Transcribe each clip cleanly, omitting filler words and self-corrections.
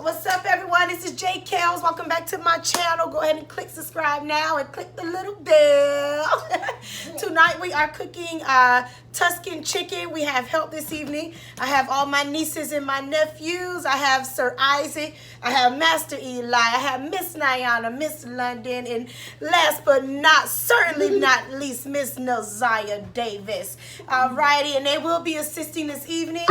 What's up, everyone? This is J Kels. Welcome back to my channel. Go ahead and click subscribe now and click the little bell. Tonight we are cooking Tuscan chicken. We have help this evening. I have all my nieces and my nephews. I have Sir Isaac. I have Master Eli. I have Miss Nyana, Miss London, and last but certainly not least, Miss Naziah Davis. Alrighty, and they will be assisting this evening.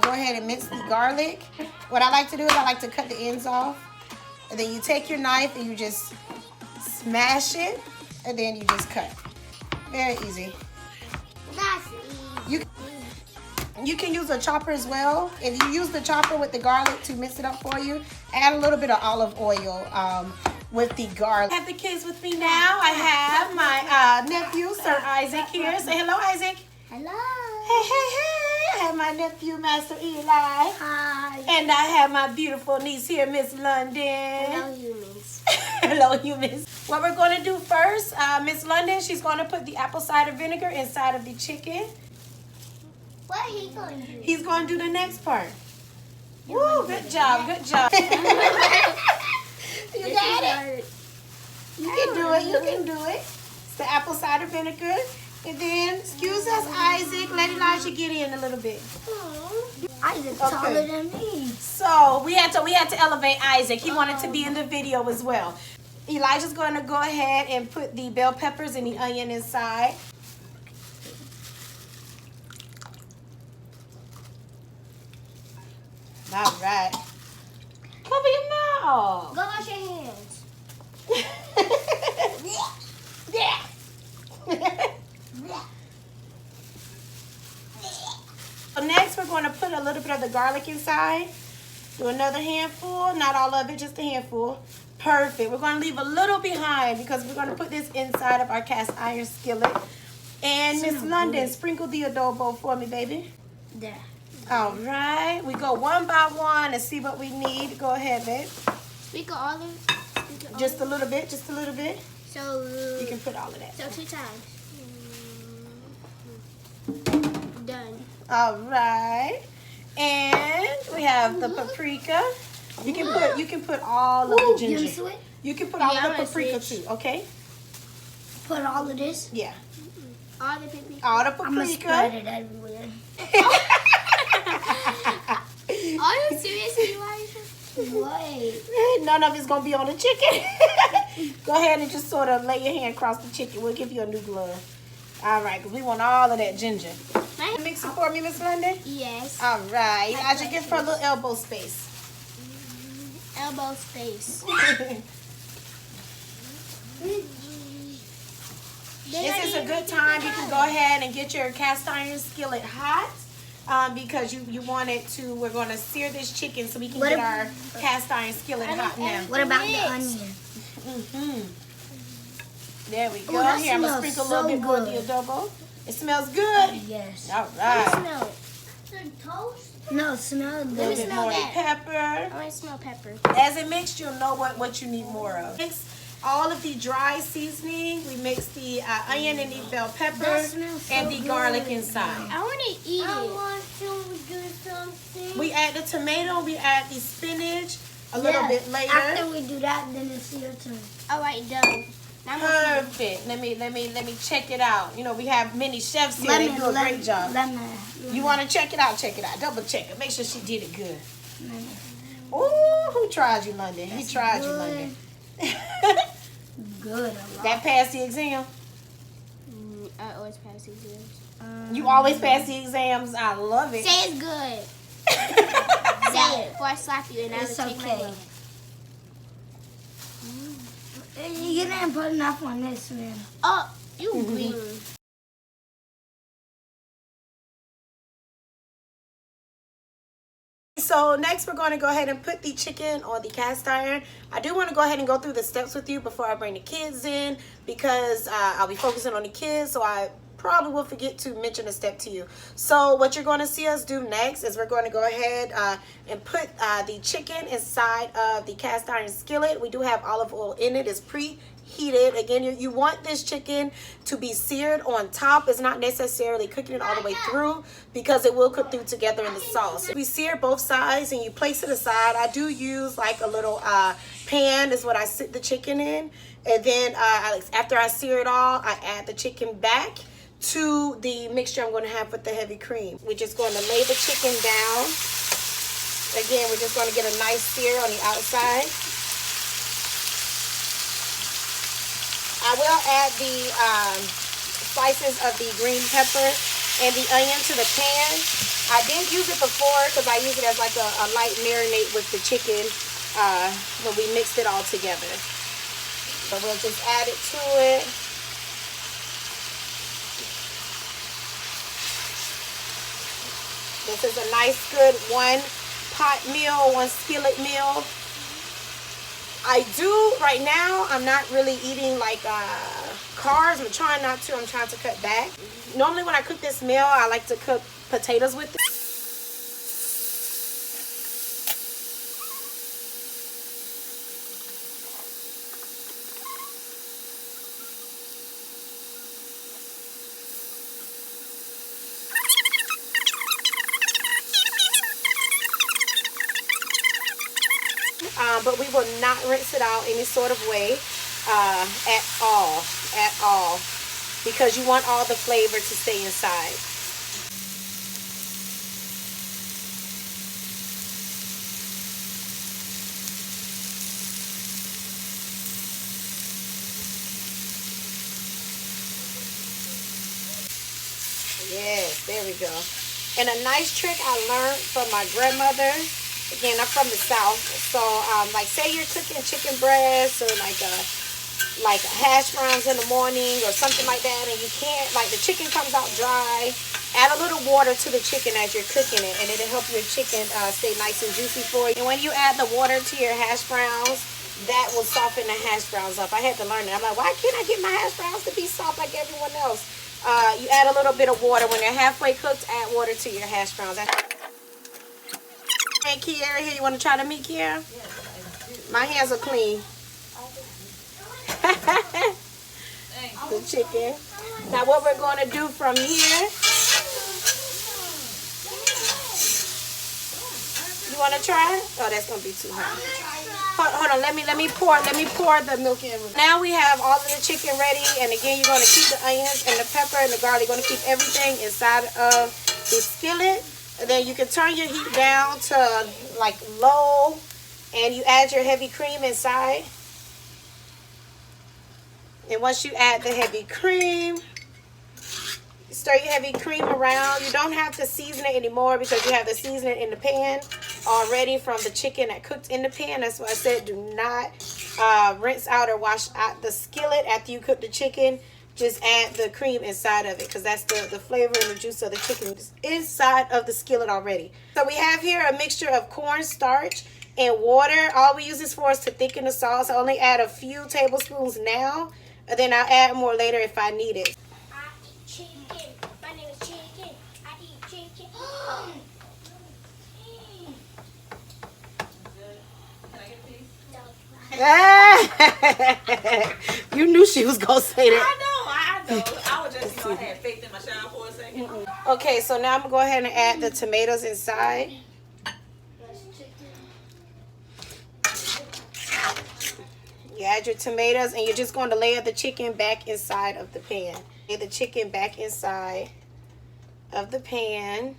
Go ahead and mince the garlic. What I like to do is I like to cut the ends off, and then you take your knife and you just smash it, and then you just cut. Very easy. That's easy. You can use a chopper as well. If you use the chopper with the garlic to mix it up for you, add a little bit of olive oil with the garlic. I have the kids with me now. I have my nephew, Sir Isaac, here. Say hello, Isaac. Hello. Hey, hey, hey. I have my nephew, Master Eli. Hi. And I have my beautiful niece here, Miss London. Hello, humans. Hello, humans. What we're going to do first, Miss London, she's going to put the apple cider vinegar inside of the chicken. What are he going to do? He's going to do the next part. Woo, good job, good job. You got it. You can do it, you can do it. It's the apple cider vinegar. And then, excuse us, Isaac. Let Elijah get in a little bit. Isaac's taller than me. So we had to elevate Isaac. He wanted to be in the video as well. Elijah's going to go ahead and put the bell peppers and the onion inside. All right. Cover your mouth. Go wash your hands. Yeah. So next we're going to put a little bit of the garlic inside. Do another handful, not all of it, just a handful. Perfect. We're going to leave a little behind because we're going to put this inside of our cast iron skillet. And Miss London, sprinkle the adobo for me, baby. There. All right. We go one by one and see what we need. Go ahead, babe. Sprinkle all of it. Just a little bit, just a little bit. So You can put all of that. So 2 times. Done. All right, and we have the paprika. You can put all of the ginger. You can put all of the paprika too. Okay. Put all of this. Yeah. All the paprika. All the paprika. I'm gonna spread it everywhere. Are you serious, Elijah? Wait. None of it's gonna be on the chicken. Go ahead and just sort of lay your hand across the chicken. We'll give you a new glove. All right, because we want all of that ginger. Mix it for me, Miss London? Yes. All right. I should give her a little elbow space. Elbow space. This is a good time. You can go ahead and get your cast iron skillet hot because you want it to, we're going to sear this chicken so we can get our cast iron skillet hot now. What about the onion? There we go. Ooh, Here, I'm going to sprinkle a little bit more of the adobo. It smells good. Yes. All right. Smell it. Toast? No, smell it. A little bit more pepper. I want to smell pepper. As it mixed, you'll know what you need more of. Mix all of the dry seasoning. We mix the onion and the bell pepper and the garlic inside. I want to eat it. I want to do something. We add the tomato. We add the spinach a little bit later. After we do that, then it's your turn. All right, done. Perfect. Let me check it out. You know, we have many chefs here. They do a great job. You want to check it out? Check it out. Double check it. Make sure she did it good. Ooh, who tried you, London? He tried you, London. Good. That passed the exam? I always pass the exams. You always pass the exams? I love it. Say it's good. Say it before I slap you and It's I will take okay. my love. You didn't put enough on this, man. Oh, you green. So So next we're going to go ahead and put the chicken on the cast iron. I do want to go ahead and go through the steps with you before I bring the kids in, because I'll be focusing on the kids, so I probably will forget to mention a step to you. So what you're going to see us do next is we're going to go ahead and put the chicken inside of the cast iron skillet. We do have olive oil in it. It's preheated. Again, you want this chicken to be seared on top. It's not necessarily cooking it all the way through, because it will cook through together in the sauce. We sear both sides and you place it aside. I do use like a little pan is what I sit the chicken in, and then after I sear it all, I add the chicken back to the mixture I'm going to have with the heavy cream. We're just going to lay the chicken down. Again, we're just going to get a nice sear on the outside. I will add the slices of the green pepper and the onion to the pan. I did use it before because I use it as like a light marinade with the chicken when we mixed it all together. So we'll just add it to it. This is a nice, good one pot meal, one skillet meal. I do, right now, I'm not really eating like carbs. I'm trying not to. I'm trying to cut back. Normally when I cook this meal, I like to cook potatoes with it. But we will not rinse it out any sort of way at all, because you want all the flavor to stay inside. Yes, there we go. And a nice trick I learned from my grandmother. Again, I'm from the South, so like say you're cooking chicken breast or like hash browns in the morning or something like that, and you can't, like the chicken comes out dry, add a little water to the chicken as you're cooking it, and it'll help your chicken stay nice and juicy for you. And when you add the water to your hash browns, that will soften the hash browns up. I had to learn it. I'm like, why can't I get my hash browns to be soft like everyone else? You add a little bit of water. When they're halfway cooked, add water to your hash browns. Hey, Kiara, here, you want to try the meat, Kiara? Yes, my hands are clean. The chicken. Now, what we're going to do from here, you want to try it? Oh, that's going to be too hot. Hold on, let me pour the milk in. Now we have all of the chicken ready, and again, you're going to keep the onions and the pepper and the garlic. You're going to keep everything inside of the skillet. And then you can turn your heat down to like low, and you add your heavy cream inside. And once you add the heavy cream, stir your heavy cream around. You don't have to season it anymore because you have the seasoning in the pan already from the chicken that cooked in the pan. That's why I said do not rinse out or wash out the skillet after you cook the chicken. Just add the cream inside of it, because that's the flavor and the juice of the chicken inside of the skillet already. So we have here a mixture of cornstarch and water. All we use this for is to thicken the sauce. I only add a few tablespoons now, and then I'll add more later if I need it. I eat chicken. My name is Chicken. I eat chicken. You knew she was going to say that. I know. I was just, I had faith in my child for a second. Okay, so now I'm going to go ahead and add the tomatoes inside. You add your tomatoes, and you're just going to layer the chicken back inside of the pan. Lay the chicken back inside of the pan.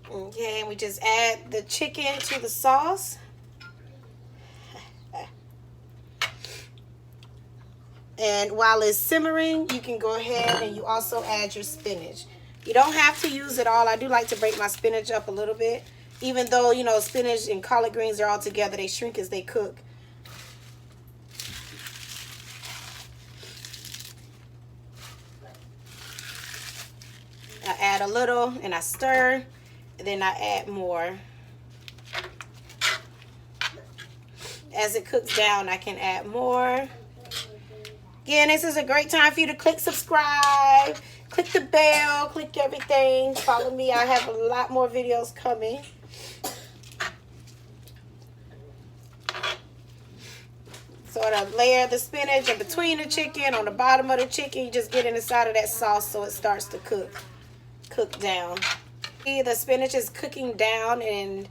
Okay, and we just add the chicken to the sauce. And while it's simmering, you can go ahead and you also add your spinach. You don't have to use it all. I do like to break my spinach up a little bit. Even though, you know, spinach and collard greens, they're all together. They shrink as they cook. I add a little and I stir, and then I add more. As it cooks down, I can add more. Again, this is a great time for you to click subscribe, click the bell, click everything. Follow me. I have a lot more videos coming. Sort of layer the spinach in between the chicken, on the bottom of the chicken. You just get in the side of that sauce so it starts to cook down. See, the spinach is cooking down, and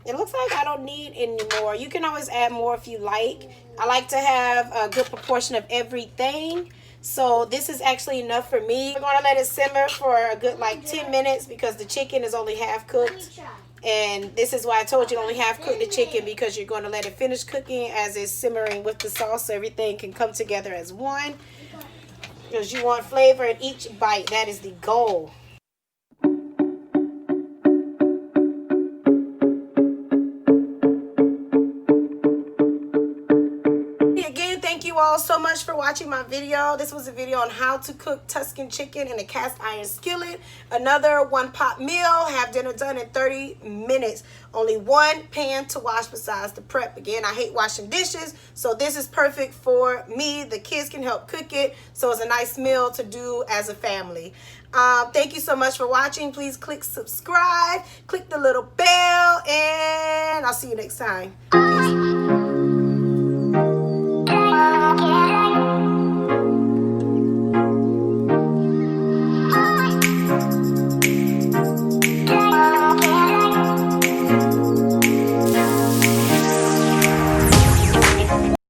it looks like I don't need any more. You can always add more if you like. I like to have a good proportion of everything. So this is actually enough for me. We're going to let it simmer for a good like 10 minutes because the chicken is only half cooked. And this is why I told you to only half cook the chicken, because you're going to let it finish cooking as it's simmering with the sauce so everything can come together as one. Because you want flavor in each bite. That is the goal. Thank you all so much for watching my video. This was a video on how to cook Tuscan chicken in a cast iron skillet. Another one pot meal. Have dinner done in 30 minutes. Only one pan to wash besides the prep. Again, I hate washing dishes, so this is perfect for me. The kids can help cook it, so it's a nice meal to do as a family. Thank you so much for watching. Please click subscribe, click the little bell, and I'll see you next time. Peace.